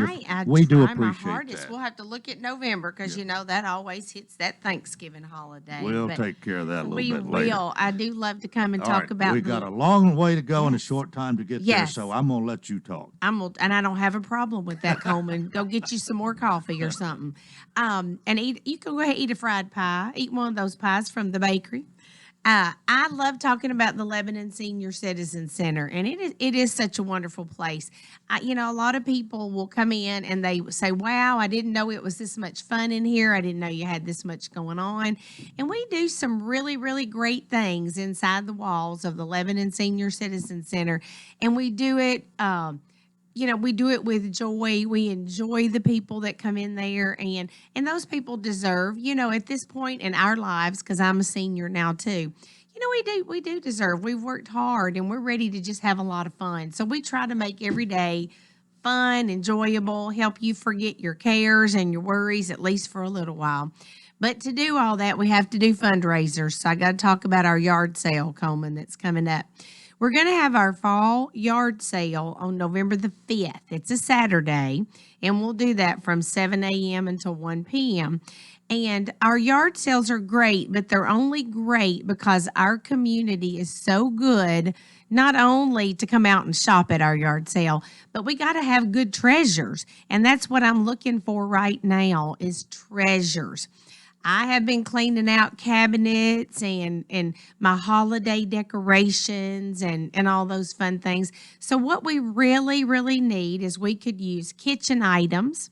we do appreciate my hardest. that. We'll have to look at November because, that always hits that Thanksgiving holiday. We'll take care of that a little bit later. We will. I do love to come and talk about we got a long way to go and a short time to get there, so I'm going to let you talk. And I don't have a problem with that, Coleman. Go get you some more coffee or something. You can go ahead and eat a fried pie. Eat one of those pies from the bakery. I love talking about the Lebanon Senior Citizen Center, and it is such a wonderful place. A lot of people will come in and they say, "Wow, I didn't know it was this much fun in here. I didn't know you had this much going on." And we do some really, really great things inside the walls of the Lebanon Senior Citizen Center, and we do it. We do it with joy. We enjoy the people that come in there, and those people deserve, at this point in our lives, because I'm a senior now too. We do deserve. We've worked hard, and we're ready to just have a lot of fun. So we try to make every day fun, enjoyable, help you forget your cares and your worries, at least for a little while. But to do all that, we have to do fundraisers. So I got to talk about our yard sale, Coleman, that's coming up. We're going to have our fall yard sale on November the 5th. It's a Saturday, and we'll do that from 7 a.m. until 1 p.m. And our yard sales are great, but they're only great because our community is so good, not only to come out and shop at our yard sale, but we got to have good treasures. And that's what I'm looking for right now is treasures. I have been cleaning out cabinets and my holiday decorations and all those fun things. So what we really, really need is we could use kitchen items,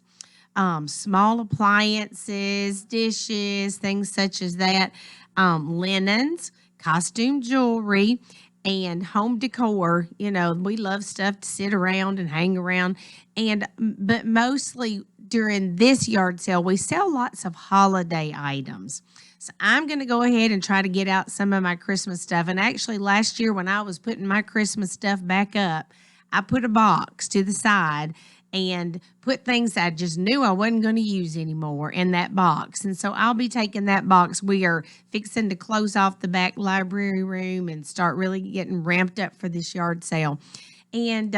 small appliances, dishes, things such as that, linens, costume jewelry, and home decor. We love stuff to sit around and hang around. But mostly during this yard sale, we sell lots of holiday items. So I'm going to go ahead and try to get out some of my Christmas stuff. And actually last year when I was putting my Christmas stuff back up, I put a box to the side and put things I just knew I wasn't going to use anymore in that box. And so I'll be taking that box. We are fixing to close off the back library room and start really getting ramped up for this yard sale. And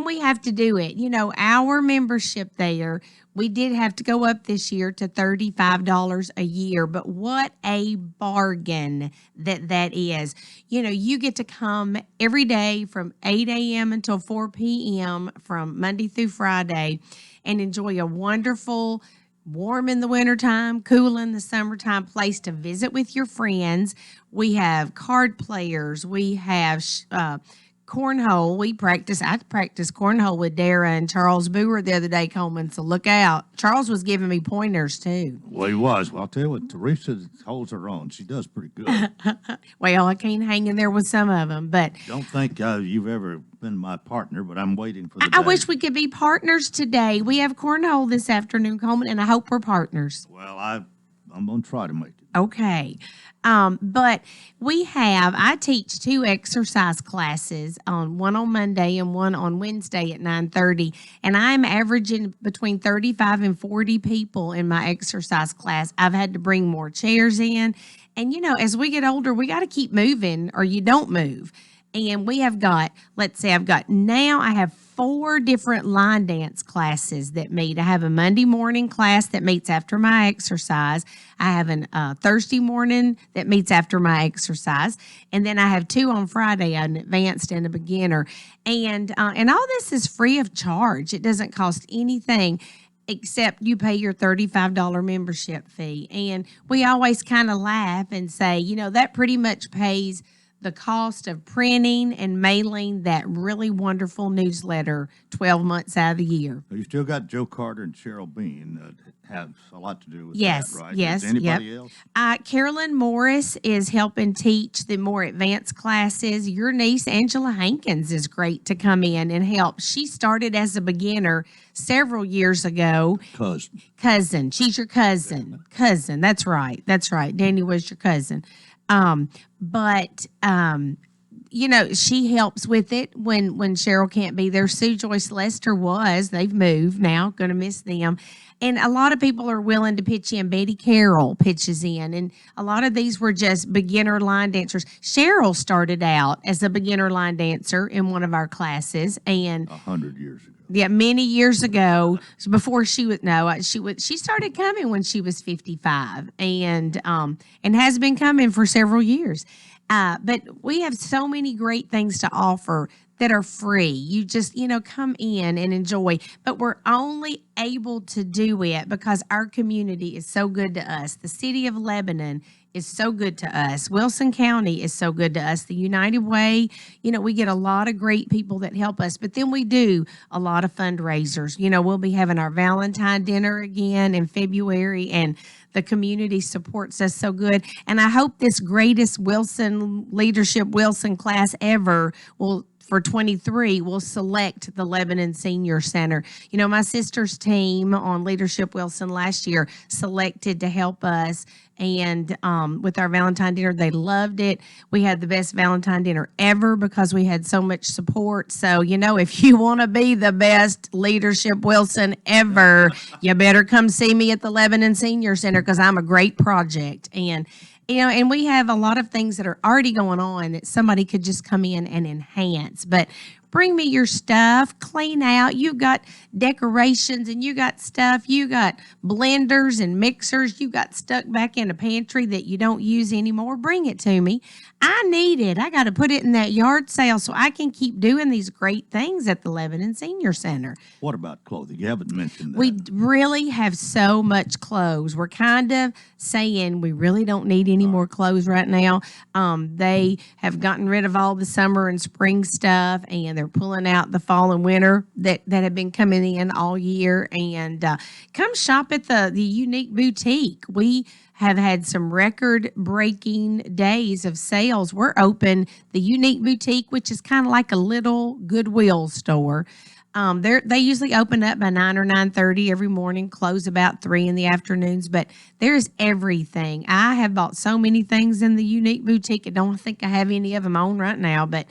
we have to do it. Our membership there, we did have to go up this year to $35 a year, but what a bargain that is. You get to come every day from 8 a.m. until 4 p.m. from Monday through Friday and enjoy a wonderful, warm in the wintertime, cool in the summertime place to visit with your friends. We have card players. We have cornhole. I practiced cornhole with Dara and Charles Boer the other day, Coleman, so look out. Charles was giving me pointers too. Well, he was. Well, I'll tell you what, Teresa holds her own. She does pretty good. Well, I can't hang in there with some of them, but Don't think you've ever been my partner, but I'm waiting for the I day. wish we could be partners today. We have cornhole this afternoon, Coleman, and I hope we're partners. Well, I'm going to try to make it. Okay. But I teach 2 exercise classes, one on Monday and one on Wednesday at 9:30. And I'm averaging between 35 and 40 people in my exercise class. I've had to bring more chairs in. And, as we get older, we got to keep moving or you don't move. And we have got, I have 4 different line dance classes that meet. I have a Monday morning class that meets after my exercise. I have a Thursday morning that meets after my exercise. And then I have 2 on Friday, an advanced and a beginner. And all this is free of charge. It doesn't cost anything except you pay your $35 membership fee. And we always kind of laugh and say, that pretty much pays the cost of printing and mailing that really wonderful newsletter 12 months out of the year. You still got Joe Carter and Cheryl Bean that have a lot to do with that, right? Yes, Is anybody else? Carolyn Morris is helping teach the more advanced classes. Your niece, Angela Hankins, is great to come in and help. She started as a beginner several years ago. Cousin. She's your cousin. Cousin. That's right. Danny was your cousin. She helps with it when Cheryl can't be there. Sue Joyce Lester they've moved now, going to miss them. And a lot of people are willing to pitch in. Betty Carroll pitches in. And a lot of these were just beginner line dancers. Cheryl started out as a beginner line dancer in one of our classes. And 100 years ago. Yeah, many years ago, before she started coming when she was 55 and has been coming for several years. But we have so many great things to offer that are free. You just, come in and enjoy. But we're only able to do it because our community is so good to us. The city of Lebanon is so good to us. Wilson County is so good to us. The United Way, we get a lot of great people that help us, but then we do a lot of fundraisers. We'll be having our Valentine dinner again in February, and the community supports us so good. And I hope this greatest Leadership Wilson class ever for 23 will select the Lebanon Senior Center. My sister's team on Leadership Wilson last year selected to help us, and with our Valentine dinner, they loved it. We had the best Valentine dinner ever because we had so much support. So, if you want to be the best Leadership Wilson ever, you better come see me at the Lebanon Senior Center because I'm a great project. And we have a lot of things that are already going on that somebody could just come in and enhance. But bring me your stuff, clean out. You got decorations and you got stuff. You got blenders and mixers. You got stuck back in a pantry that you don't use anymore. Bring it to me. I need it. I got to put it in that yard sale so I can keep doing these great things at the Lebanon Senior Center. What about clothing? You haven't mentioned that. We really have so much clothes. We're kind of saying we really don't need any more clothes right now. They have gotten rid of all the summer and spring stuff, and they're pulling out the fall and winter that have been coming in all year. And come shop at the Unique Boutique. We have had some record-breaking days of sales. We're open, the Unique Boutique, which is kind of like a little Goodwill store. They usually open up by 9 or 9:30 every morning, close about 3 in the afternoons, but there's everything. I have bought so many things in the Unique Boutique. I don't think I have any of them on right now, but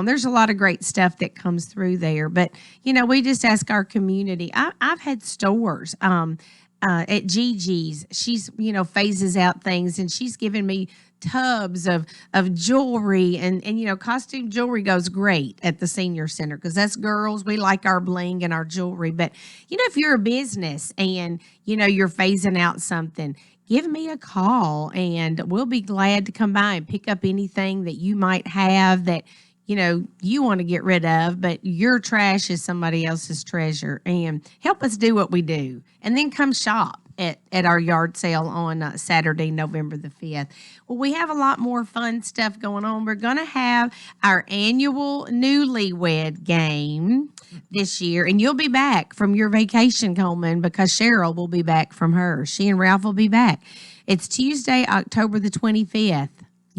there's a lot of great stuff that comes through there. But, we just ask our community. I've had stores at Gigi's. She's, phases out things, and she's given me tubs of jewelry, and costume jewelry goes great at the senior center because that's girls. We like our bling and our jewelry. But if you're a business and you're phasing out something, give me a call and we'll be glad to come by and pick up anything that you might have that you want to get rid of, but your trash is somebody else's treasure. And help us do what we do, and then come shop at our yard sale on Saturday, November the 5th. Well, we have a lot more fun stuff going on. We're going to have our annual Newlywed Game this year, and you'll be back from your vacation, Coleman, because Cheryl will be back from hers. She and Ralph will be back. It's Tuesday, October the 25th.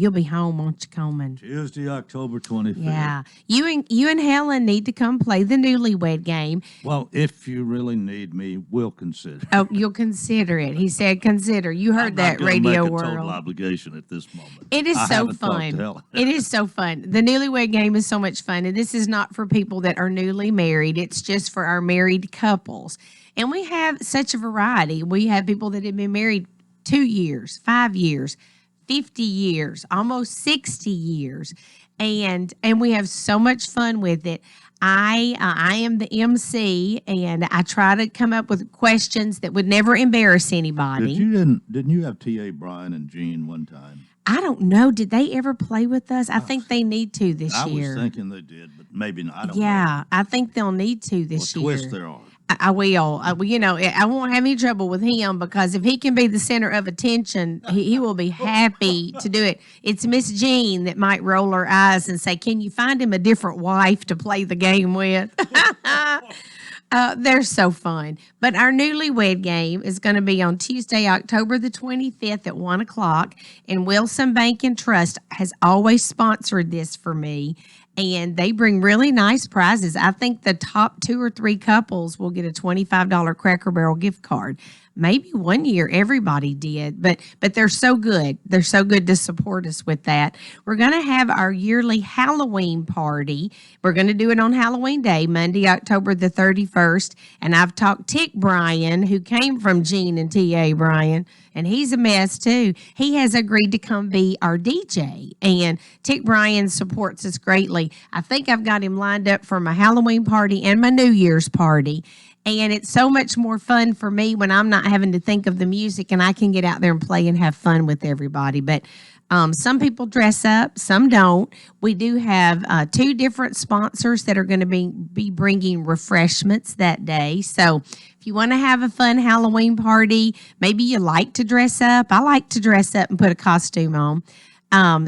You'll be home, won't you, Coleman? Tuesday, October 25th. Yeah. You and Helen need to come play the Newlywed Game. Well, if you really need me, we'll consider. Oh, you'll consider it. He said consider. You heard that, Radio make a World. Total obligation at this moment. It is I so haven't talked to fun. Helen. It is so fun. The Newlywed Game is so much fun. And this is not for people that are newly married. It's just for our married couples. And we have such a variety. We have people that have been married 2 years, 5 years, 50 years, almost 60 years. And we have so much fun with it. I am the MC, and I try to come up with questions that would never embarrass anybody. Didn't you have T.A. Bryan and Gene one time? I don't know. Did they ever play with us? I think they need to this year. I was thinking they did, but maybe not. I don't know. Yeah, I think they'll need to this year. Twist their arm. I will. I won't have any trouble with him because if he can be the center of attention, he will be happy to do it. It's Miss Jean that might roll her eyes and say, "Can you find him a different wife to play the game with?" They're so fun. But our Newlywed Game is going to be on Tuesday, October the 25th at 1 o'clock. And Wilson Bank and Trust has always sponsored this for me. And they bring really nice prizes. I think the top 2 or 3 couples will get a $25 Cracker Barrel gift card. Maybe one year everybody did, but they're so good. They're so good to support us with that. We're going to have our yearly Halloween party. We're going to do it on Halloween Day, Monday, October the 31st. And I've talked Tick Bryan, who came from Gene and T.A. Bryan, and he's a mess too. He has agreed to come be our DJ, and Tick Bryan supports us greatly. I think I've got him lined up for my Halloween party and my New Year's party. And it's so much more fun for me when I'm not having to think of the music and I can get out there and play and have fun with everybody. But Some people dress up, some don't. We do have 2 different sponsors that are going to be bringing refreshments that day. So if you want to have a fun Halloween party, maybe you like to dress up. I like to dress up and put a costume on.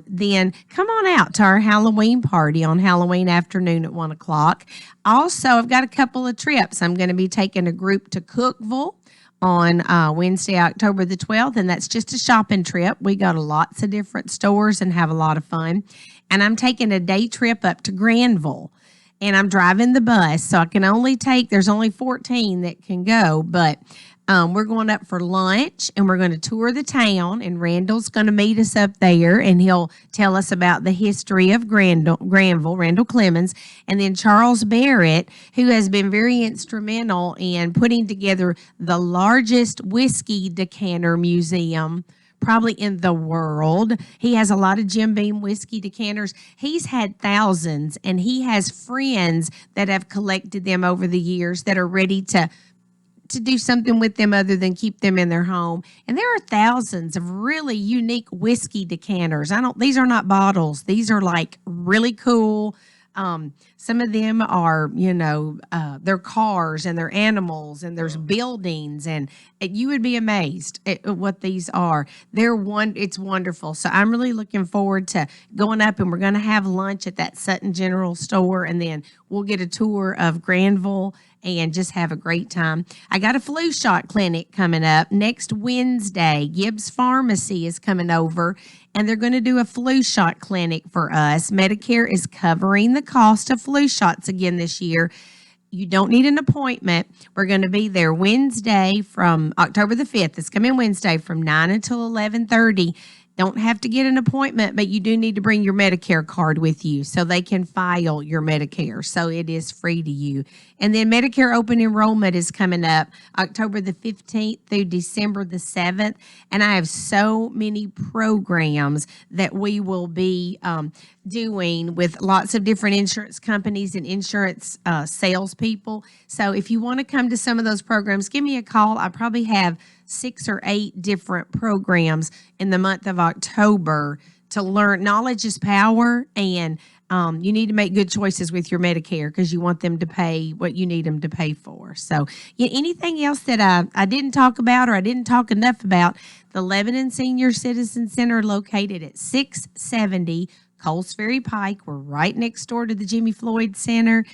Then come on out to our Halloween party on Halloween afternoon at 1 o'clock. Also, I've got a couple of trips. I'm going to be taking a group to Cookeville on Wednesday, October the 12th, and that's just a shopping trip. We go to lots of different stores and have a lot of fun. And I'm taking a day trip up to Granville, and I'm driving the bus, so I can only there's only 14 that can go, but we're going up for lunch, and we're going to tour the town, and Randall's going to meet us up there, and he'll tell us about the history of Granville, Randall Clemens, and then Charles Barrett, who has been very instrumental in putting together the largest whiskey decanter museum probably in the world. He has a lot of Jim Beam whiskey decanters. He's had thousands, and he has friends that have collected them over the years that are ready to do something with them other than keep them in their home. And there are thousands of really unique whiskey decanters. These are not bottles. These are like really cool. Some of them are, they're cars and they're animals and there's buildings, and you would be amazed at what these are. It's wonderful. So I'm really looking forward to going up, and we're going to have lunch at that Sutton General Store, and then we'll get a tour of Granville and just have a great time. I got a flu shot clinic coming up next Wednesday. Gibbs Pharmacy is coming over, and they're going to do a flu shot clinic for us. Medicare is covering the cost of flu shots again this year. You don't need an appointment. We're going to be there Wednesday from October the 5th. It's coming Wednesday from 9 until 11:30. Don't have to get an appointment, but you do need to bring your Medicare card with you so they can file your Medicare. So it is free to you. And then Medicare open enrollment is coming up October the 15th through December the 7th. And I have so many programs that we will be doing with lots of different insurance companies and insurance salespeople. So if you want to come to some of those programs, give me a call. I probably have 6 or 8 different programs in the month of October to learn. Knowledge is power, and you need to make good choices with your Medicare because you want them to pay what you need them to pay for. So anything else that I didn't talk about or I didn't talk enough about, the Lebanon Senior Citizen Center located at 670 Coles Ferry Pike. We're right next door to the Jimmy Floyd Center.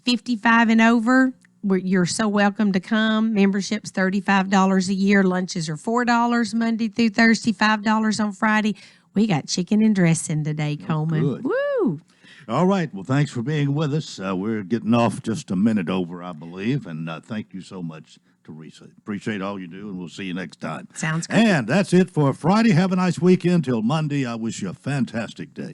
55 and over, you're so welcome to come. Membership's $35 a year. Lunches are $4 Monday through Thursday, $5 on Friday. We got chicken and dressing today, Coleman. Good. Woo! All right. Well, thanks for being with us. We're getting off just a minute over, I believe, and thank you so much, Teresa. Appreciate all you do, and we'll see you next time. Sounds good. And that's it for Friday. Have a nice weekend. Till Monday, I wish you a fantastic day.